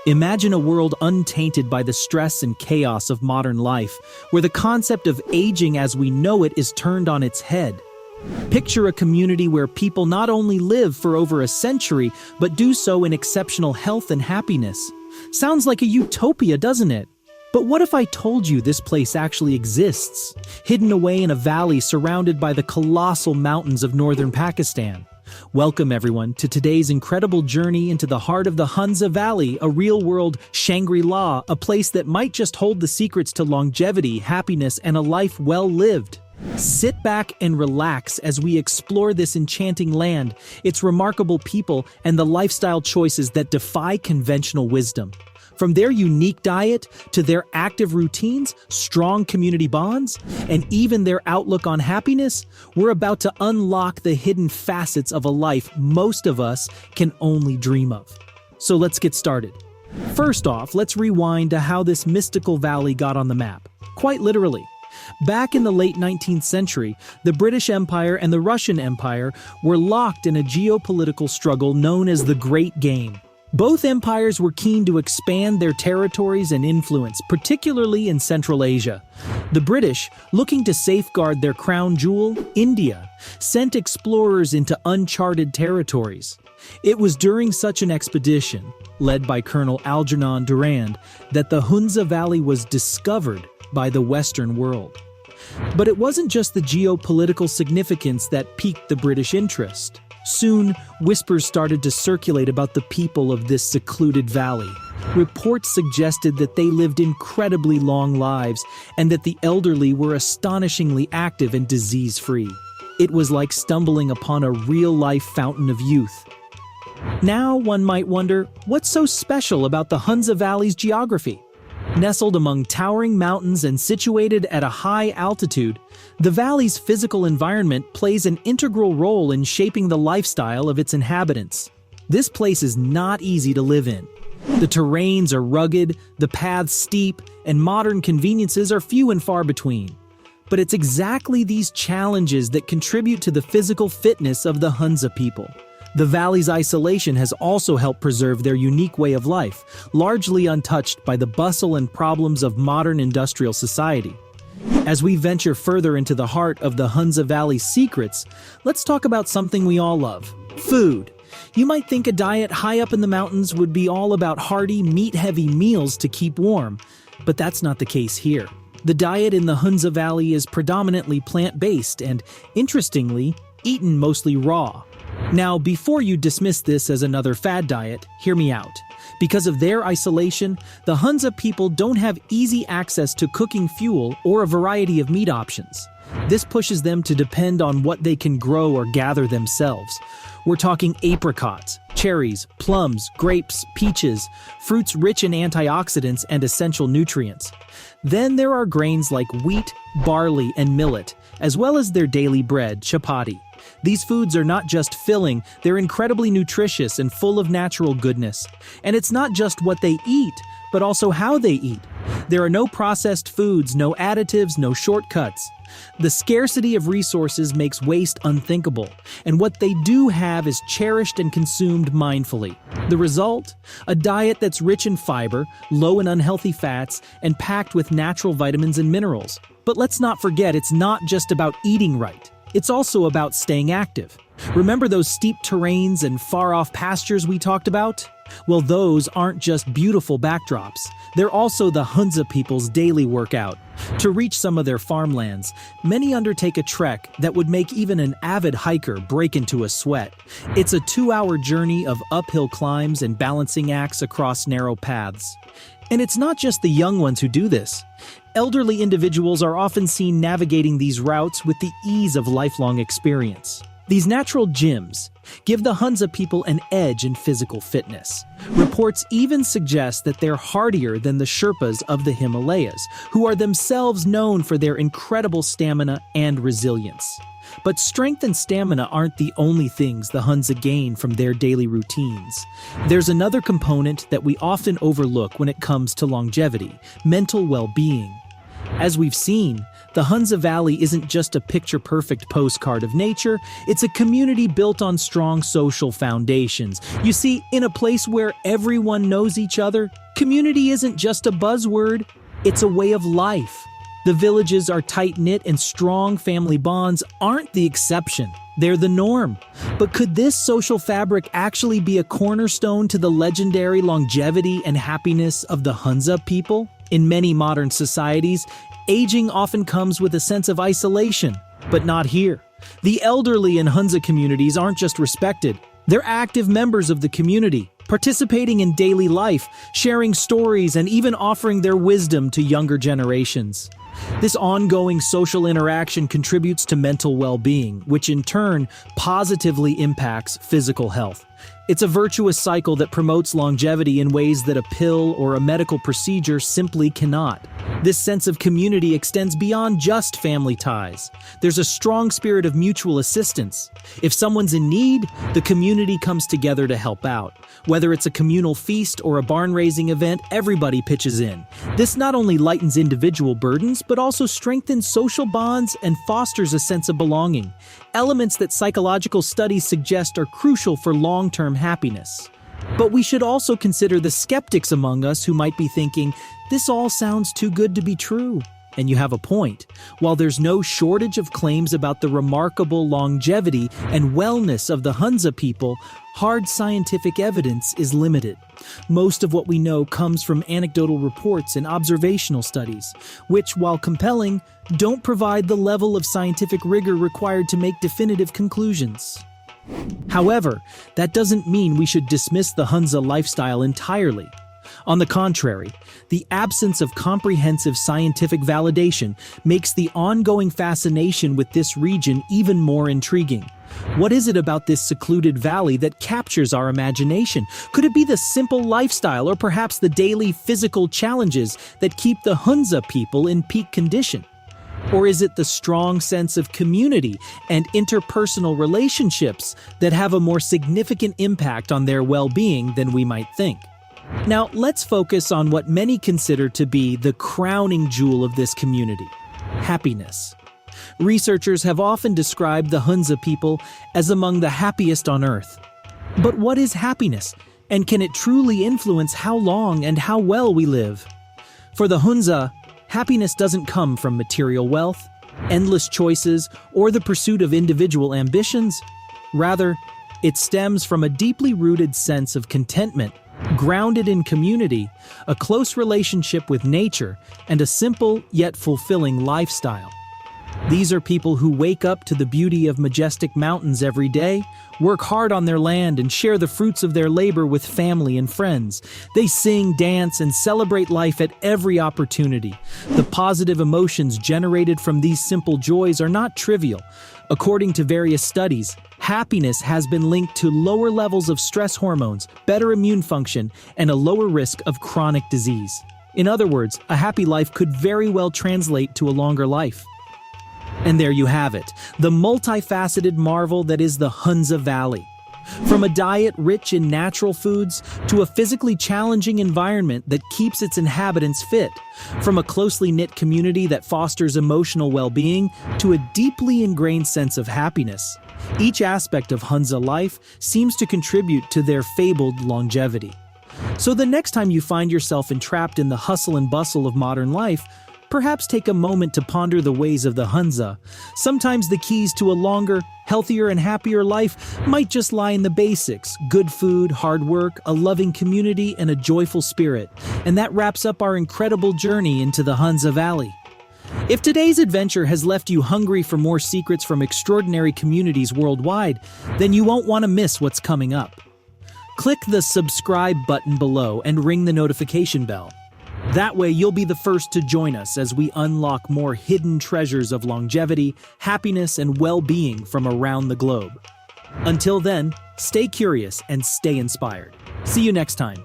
Imagine a world untainted by the stress and chaos of modern life, where the concept of aging as we know it is turned on its head. Picture a community where people not only live for over a century, but do so in exceptional health and happiness. Sounds like a utopia, doesn't it? But what if I told you this place actually exists, hidden away in a valley surrounded by the colossal mountains of northern Pakistan? Welcome everyone to today's incredible journey into the heart of the Hunza Valley, a real-world Shangri-La, a place that might just hold the secrets to longevity, happiness, and a life well lived. Sit back and relax as we explore this enchanting land, its remarkable people, and the lifestyle choices that defy conventional wisdom. From their unique diet to their active routines, strong community bonds, and even their outlook on happiness, we're about to unlock the hidden facets of a life most of us can only dream of. So let's get started. First off, let's rewind to how this mystical valley got on the map. Quite literally. Back in the late 19th century, the British Empire and the Russian Empire were locked in a geopolitical struggle known as the Great Game. Both empires were keen to expand their territories and influence, particularly in Central Asia. The British, looking to safeguard their crown jewel, India, sent explorers into uncharted territories. It was during such an expedition, led by Colonel Algernon Durand, that the Hunza Valley was discovered by the Western world. But it wasn't just the geopolitical significance that piqued the British interest. Soon, whispers started to circulate about the people of this secluded valley. Reports suggested that they lived incredibly long lives and that the elderly were astonishingly active and disease-free. It was like stumbling upon a real-life fountain of youth. Now, one might wonder, what's so special about the Hunza Valley's geography? Nestled among towering mountains and situated at a high altitude, the valley's physical environment plays an integral role in shaping the lifestyle of its inhabitants. This place is not easy to live in. The terrains are rugged, the paths steep, and modern conveniences are few and far between. But it's exactly these challenges that contribute to the physical fitness of the Hunza people. The valley's isolation has also helped preserve their unique way of life, largely untouched by the bustle and problems of modern industrial society. As we venture further into the heart of the Hunza Valley's secrets, let's talk about something we all love: food. You might think a diet high up in the mountains would be all about hearty, meat-heavy meals to keep warm, but that's not the case here. The diet in the Hunza Valley is predominantly plant-based and, interestingly, eaten mostly raw. Now, before you dismiss this as another fad diet, hear me out. Because of their isolation, the Hunza people don't have easy access to cooking fuel or a variety of meat options. This pushes them to depend on what they can grow or gather themselves. We're talking apricots, cherries, plums, grapes, peaches, fruits rich in antioxidants and essential nutrients. Then there are grains like wheat, barley, and millet, as well as their daily bread, chapati. These foods are not just filling, they're incredibly nutritious and full of natural goodness. And it's not just what they eat, but also how they eat. There are no processed foods, no additives, no shortcuts. The scarcity of resources makes waste unthinkable, and what they do have is cherished and consumed mindfully. The result? A diet that's rich in fiber, low in unhealthy fats, and packed with natural vitamins and minerals. But let's not forget, it's not just about eating right. It's also about staying active. Remember those steep terrains and far-off pastures we talked about? Well, those aren't just beautiful backdrops. They're also the Hunza people's daily workout. To reach some of their farmlands, many undertake a trek that would make even an avid hiker break into a sweat. It's a 2-hour journey of uphill climbs and balancing acts across narrow paths. And it's not just the young ones who do this. Elderly individuals are often seen navigating these routes with the ease of lifelong experience. These natural gyms give the Hunza people an edge in physical fitness. Reports even suggest that they're hardier than the Sherpas of the Himalayas, who are themselves known for their incredible stamina and resilience. But strength and stamina aren't the only things the Hunza gain from their daily routines. There's another component that we often overlook when it comes to longevity: mental well-being. As we've seen, The Hunza Valley isn't just a picture-perfect postcard of nature, it's a community built on strong social foundations. You see, in a place where everyone knows each other, community isn't just a buzzword, it's a way of life. The villages are tight-knit and strong family bonds aren't the exception, they're the norm. But could this social fabric actually be a cornerstone to the legendary longevity and happiness of the Hunza people? In many modern societies, aging often comes with a sense of isolation, but not here. The elderly in Hunza communities aren't just respected, they're active members of the community, participating in daily life, sharing stories, and even offering their wisdom to younger generations. This ongoing social interaction contributes to mental well-being, which in turn positively impacts physical health. It's a virtuous cycle that promotes longevity in ways that a pill or a medical procedure simply cannot. This sense of community extends beyond just family ties. There's a strong spirit of mutual assistance. If someone's in need, the community comes together to help out. Whether it's a communal feast or a barn-raising event, everybody pitches in. This not only lightens individual burdens, but also strengthens social bonds and fosters a sense of belonging. Elements that psychological studies suggest are crucial for long-term happiness. But we should also consider the skeptics among us who might be thinking, this all sounds too good to be true. And you have a point. While there's no shortage of claims about the remarkable longevity and wellness of the Hunza people, hard scientific evidence is limited. Most of what we know comes from anecdotal reports and observational studies, which, while compelling, don't provide the level of scientific rigor required to make definitive conclusions. However, that doesn't mean we should dismiss the Hunza lifestyle entirely. On the contrary, the absence of comprehensive scientific validation makes the ongoing fascination with this region even more intriguing. What is it about this secluded valley that captures our imagination? Could it be the simple lifestyle or perhaps the daily physical challenges that keep the Hunza people in peak condition? Or is it the strong sense of community and interpersonal relationships that have a more significant impact on their well-being than we might think? Now, let's focus on what many consider to be the crowning jewel of this community: happiness. Researchers have often described the Hunza people as among the happiest on Earth. But what is happiness, and can it truly influence how long and how well we live? For the Hunza, happiness doesn't come from material wealth, endless choices, or the pursuit of individual ambitions. Rather, it stems from a deeply rooted sense of contentment, grounded in community, a close relationship with nature, and a simple yet fulfilling lifestyle. These are people who wake up to the beauty of majestic mountains every day, work hard on their land, and share the fruits of their labor with family and friends. They sing, dance, and celebrate life at every opportunity. The positive emotions generated from these simple joys are not trivial. According to various studies, happiness has been linked to lower levels of stress hormones, better immune function, and a lower risk of chronic disease. In other words, a happy life could very well translate to a longer life. And there you have it, the multifaceted marvel that is the Hunza Valley. From a diet rich in natural foods to a physically challenging environment that keeps its inhabitants fit, from a closely knit community that fosters emotional well-being to a deeply ingrained sense of happiness, each aspect of Hunza life seems to contribute to their fabled longevity. So the next time you find yourself entrapped in the hustle and bustle of modern life, perhaps take a moment to ponder the ways of the Hunza. Sometimes the keys to a longer, healthier, and happier life might just lie in the basics: good food, hard work, a loving community, and a joyful spirit. And that wraps up our incredible journey into the Hunza Valley. If today's adventure has left you hungry for more secrets from extraordinary communities worldwide, then you won't want to miss what's coming up. Click the subscribe button below and ring the notification bell. That way you'll be the first to join us as we unlock more hidden treasures of longevity, happiness, and well-being from around the globe. Until then, stay curious and stay inspired. See you next time.